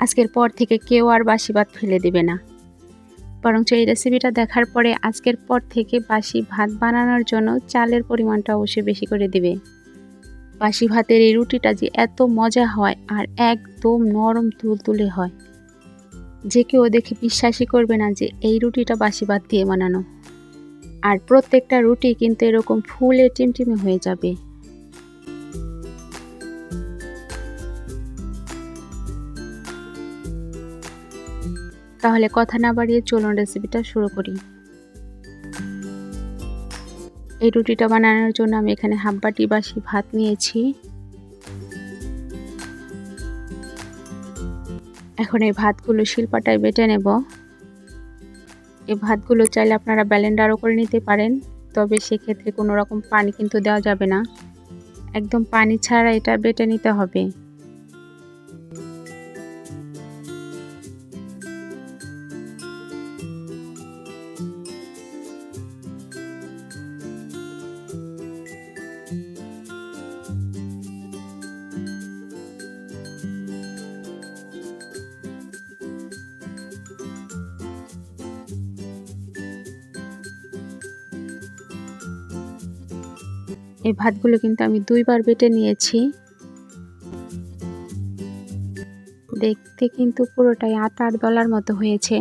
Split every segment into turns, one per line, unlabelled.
আজকের পর থেকে কেউ আর বাসি ভাত ফেলে দেবে না। বরঞ্চ এই রেসিপিটা দেখার পরে আজকের পর থেকে বাসি ভাত বানানোর জন্য চালের পরিমাণটা অবশ্যই বেশি করে দেবে। বাসি ভাতের এই রুটিটা যে এত মজা হয় আর একদম নরম তুলতুলে হয়, যে কেউ দেখে বিশ্বাসই করবে না যে এই রুটিটা বাসি ভাত দিয়ে বানানো। আর প্রত্যেকটা রুটি কিন্তু এরকম ফুলে টিমটিমে হয়ে যাবে। তাহলে কথা না বাড়িয়ে চলুন রেসিপিটা শুরু করি। এই রুটিটা বানানোর জন্য আমি এখানে হাফ বাটি বাসি ভাত নিয়েছি। এখন এই ভাতগুলো শিলপাটায় বেটে নেব। এই ভাতগুলো চাইলে আপনারা ব্লেন্ডারও করে নিতে পারেন, তবে সেক্ষেত্রে কোনো রকম পানি কিন্তু দেওয়া যাবে না, একদম পানি ছাড়া এটা বেটে নিতে হবে। এই ভাতগুলো কিন্তু আমি দুইবার বেটে নিয়েছি। দেখতে কিন্তু পুরোটাই আটার দলার মতো হয়েছে।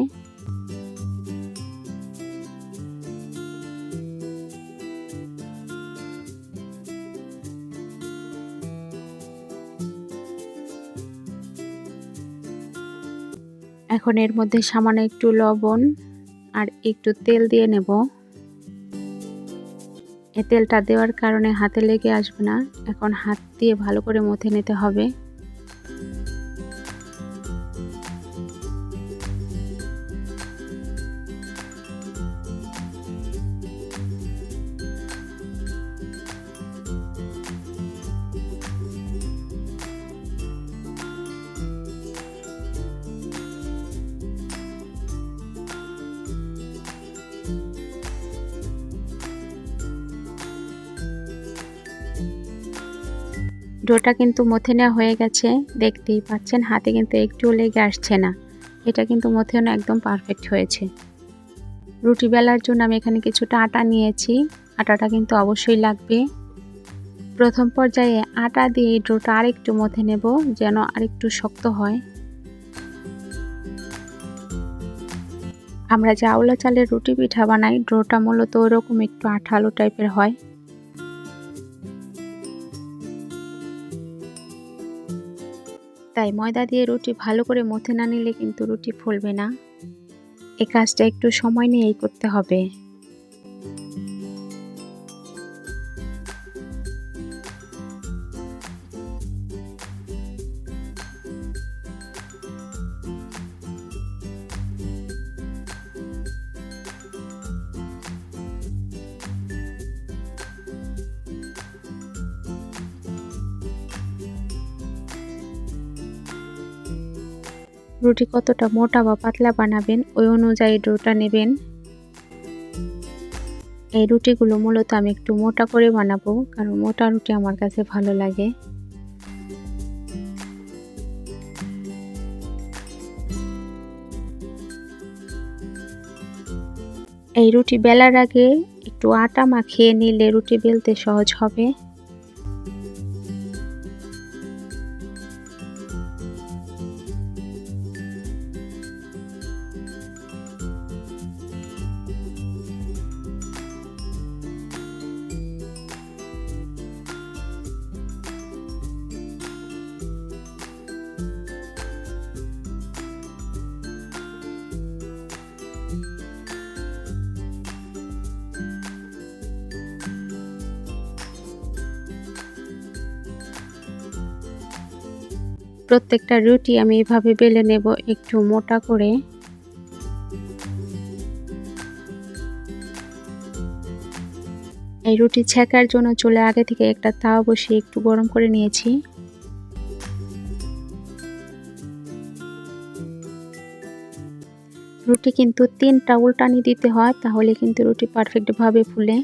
এখন এর মধ্যে সামান্য একটু লবণ আর একটু তেল দিয়ে নেব। এই তেলটা দেওয়ার কারণে হাতে লেগে আসবে না। এখন হাত দিয়ে ভালো করে মথে নিতে হবে। ডোটা কিন্তু মথে নেওয়া হয়ে গেছে, দেখতেই পাচ্ছেন হাতে কিন্তু একটুও লেগে আসছে না। এটা কিন্তু মথে নেওয়া একদম পারফেক্ট হয়েছে। রুটি বেলার জন্য আমি এখানে কিছুটা আটা নিয়েছি। আটাটা কিন্তু অবশ্যই লাগবে। প্রথম পর্যায়ে আটা দিয়ে ডোটা আরেকটু মথে নেব, যেন আরেকটু শক্ত হয়। আমরা যে আউলা চালের রুটি পিঠা বানাই, ডোটা মূলত ওরকম একটু আঠালো টাইপের হয়। তাই ময়দা দিয়ে রুটি ভালো করে মথে না নিলে কিন্তু রুটি ফুলবে না। এই কাজটা একটু সময় নিয়েই করতে হবে। রুটি কতটা মোটা বা পাতলা বানাবেন ওই অনুযায়ী ডোটা নেবেন। এই রুটিগুলো মূলত আমি একটু মোটা করে বানাবো, কারণ মোটা রুটি আমার কাছে ভালো লাগে। এই রুটি বেলার আগে একটু আটা মাখিয়ে নিলে রুটি বেলতে সহজ হবে। প্রত্যেকটা রুটি আমি এভাবে বেলে নেব একটু মোটা করে। এই রুটি ছেঁকার জন্য চুলায় আগে থেকে একটা তাওয়া বসিয়ে একটু গরম করে নিয়েছি। রুটি কিন্তু 3টা উল্টানি দিতে হয়, তাহলে কিন্তু রুটি পারফেক্টভাবে ফুলে।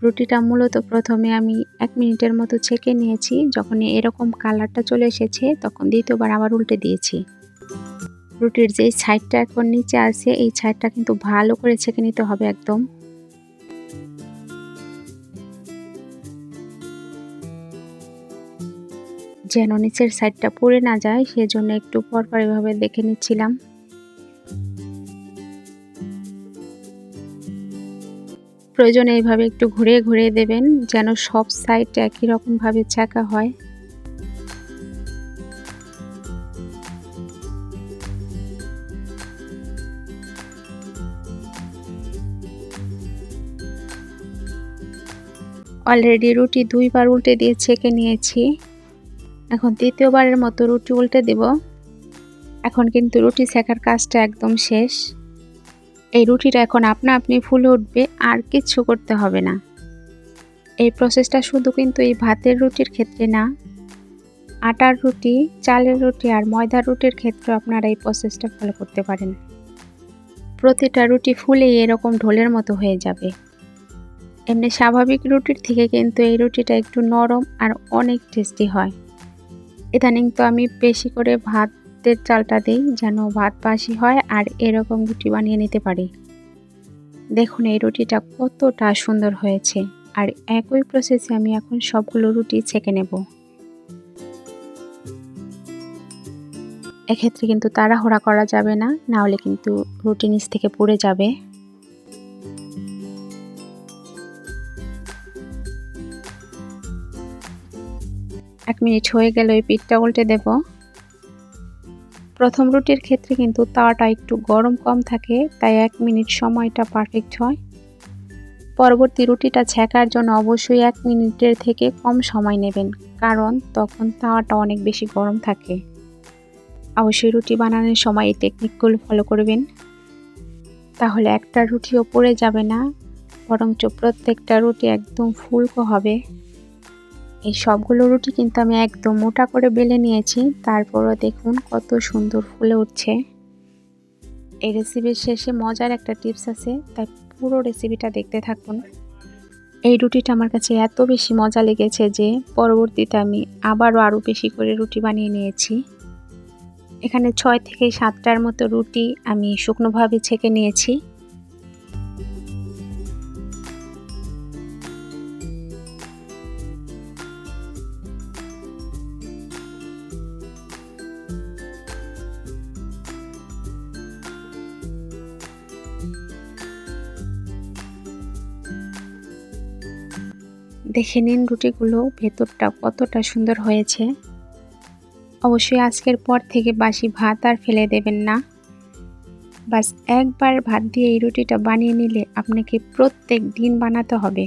রুটিটা মূলত প্রথমে আমি 1 মিনিটের মতো ছেঁকে নিয়েছি। যখন এরকম কালারটা চলে এসেছে তখন দ্বিতীয়বার আবার উল্টে দিয়েছি। রুটির যে সাইডটা এখন নিচে আছে এই সাইডটা কিন্তু ভালো করে ছেঁকে নিতে হবে একদম। যেন নিচের সাইডটা পুড়ে না যায় সেজন্য একটু পরপর এভাবে দেখে নিচ্ছিলাম। প্রয়োজনে এইভাবে একটু ঘুরিয়ে ঘুরিয়ে দেবেন যেন সব সাইড একই রকমভাবে ছেঁকা হয়। অলরেডি রুটি 2 বার উল্টে দিয়ে ছেঁকে নিয়েছি। এখন তৃতীয়বারের মতো রুটি উল্টে দেব। এখন কিন্তু রুটি ছেঁকার কাজটা একদম শেষ। এই রুটিটা এখন আপনা আপনি ফুলে উঠবে, আর কিচ্ছু করতে হবে না। এই প্রসেসটা শুধু কিন্তু এই ভাতের রুটির ক্ষেত্রে না, আটার রুটি, চালের রুটি আর ময়দার রুটির ক্ষেত্রে আপনারা এই প্রসেসটা ফলো করতে পারেন। প্রতিটা রুটি ফুলেই এরকম ঢোলের মতো হয়ে যাবে। এমনি স্বাভাবিক রুটির থেকে কিন্তু এই রুটিটা একটু নরম আর অনেক টেস্টি হয়। ইদানিং তো আমি বেশি করে ভাতের চালটা দিই যেন ভাত বাসি হয় আর এরকম রুটি বানিয়ে নিতে পারি। দেখুন এই রুটিটা কতটা সুন্দর হয়েছে। আর একই প্রসেসে আমি এখন সবগুলো রুটি ছেঁকে নেব। এক্ষেত্রে কিন্তু তাড়াহুড়া করা যাবে না, না হলে কিন্তু রুটি নিচ থেকে পুড়ে যাবে। এক মিনিট হয়ে গেল, এই পিঠটা উল্টে দেব। প্রথম রুটির ক্ষেত্রে কিন্তু তাওয়াটা একটু গরম কম থাকে, তাই 1 মিনিট সময়টা পারফেক্ট হয়। পরবর্তী রুটিটা ছেঁকার জন্য অবশ্যই 1 মিনিটের থেকে কম সময় নেবেন, কারণ তখন তাওয়াটা অনেক বেশি গরম থাকে। অবশ্যই রুটি বানানোর সময় এই টেকনিকগুলো ফলো করবেন, তাহলে একটা রুটিও পড়ে যাবে না, বরঞ্চ প্রত্যেকটা রুটি একদম ফুলকো হবে। এই সবগুলো রুটি কিন্তু আমি একদম মোটা করে বেলে নিয়েছি, তারপরও দেখুন কত সুন্দর ফুলে উঠছে। এই রেসিপির শেষে মজার একটা টিপস আছে, তাই পুরো রেসিপিটা দেখতে থাকুন। এই রুটিটা আমার কাছে এত বেশি মজা লেগেছে যে পরবর্তীতে আমি আরও বেশি করে রুটি বানিয়ে নিয়েছি। এখানে 6 থেকে 7টার মতো রুটি আমি শুকনোভাবে ছেঁকে নিয়েছি। দেখে নিন রুটিগুলো ভেতরটা কতটা সুন্দর হয়েছে। অবশ্যই আজকের পর থেকে বাসি ভাত আর ফেলে দেবেন না। বাস একবার ভাত দিয়ে এই রুটিটা বানিয়ে নিলে আপনাকে প্রত্যেক দিন বানাতে হবে।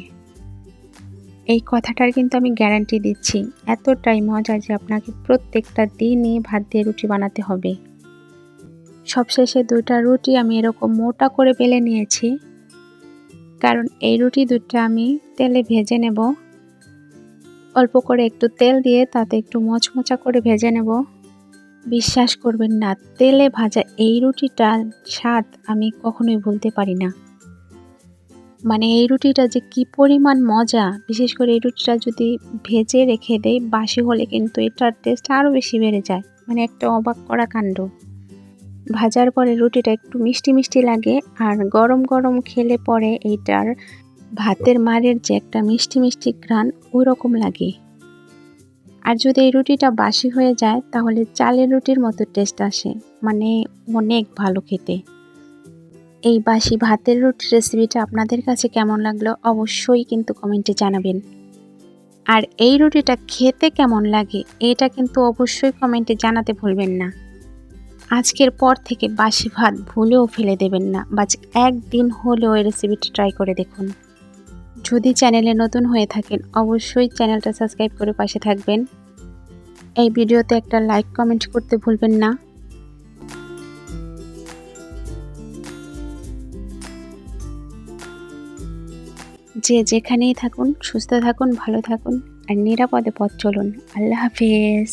এই কথাটার কিন্তু আমি গ্যারান্টি দিচ্ছি, এতটাই মজা যে আপনাকে প্রত্যেকটা দিনই ভাত দিয়ে রুটি বানাতে হবে। সবশেষে 2টা রুটি আমি এরকম মোটা করে বেলে নিয়েছি, কারণ এই রুটি 2টা আমি তেলে ভেজে নেব। অল্প করে একটু তেল দিয়ে তাতে একটু মচমচা করে ভেজে নেব। বিশ্বাস করবেন না, তেলে ভাজা এই রুটিটার স্বাদ আমি কখনোই ভুলতে পারি না। মানে এই রুটিটা যে কি পরিমাণ মজা, বিশেষ করে এই রুটিটা যদি ভেজে রেখে দেই বাসি হলে কিন্তু এটার টেস্ট আরও বেশি বেড়ে যায়। মানে একটা অবাক করা কাণ্ড। ভাজার পরে রুটিটা একটু মিষ্টি মিষ্টি লাগে, আর গরম গরম খেলে পরে এইটার ভাতের মারের যে একটা মিষ্টি মিষ্টি ঘ্রাণ ওই রকম লাগে। আর যদি এই রুটিটা বাসি হয়ে যায় তাহলে চালের রুটির মতো টেস্ট আসে, মানে অনেক ভালো খেতে। এই বাসি ভাতের রুটির রেসিপিটা আপনাদের কাছে কেমন লাগলো অবশ্যই কিন্তু কমেন্টে জানাবেন। আর এই রুটিটা খেতে কেমন লাগে এটা কিন্তু অবশ্যই কমেন্টে জানাতে ভুলবেন না। আজকের পর থেকে বাসি ভাত ভুলেও ফেলে দেবেন না, বাস একদিন হলেও এই রেসিপিটা ট্রাই করে দেখুন। যদি চ্যানেলে নতুন হয়ে থাকেন অবশ্যই চ্যানেলটা সাবস্ক্রাইব করে পাশে থাকবেন। এই ভিডিওতে একটা লাইক কমেন্ট করতে ভুলবেন না। যে যেখানেই থাকুন সুস্থ থাকুন, ভালো থাকুন আর নিরাপদে পথ চলুন। আল্লাহ হাফেজ।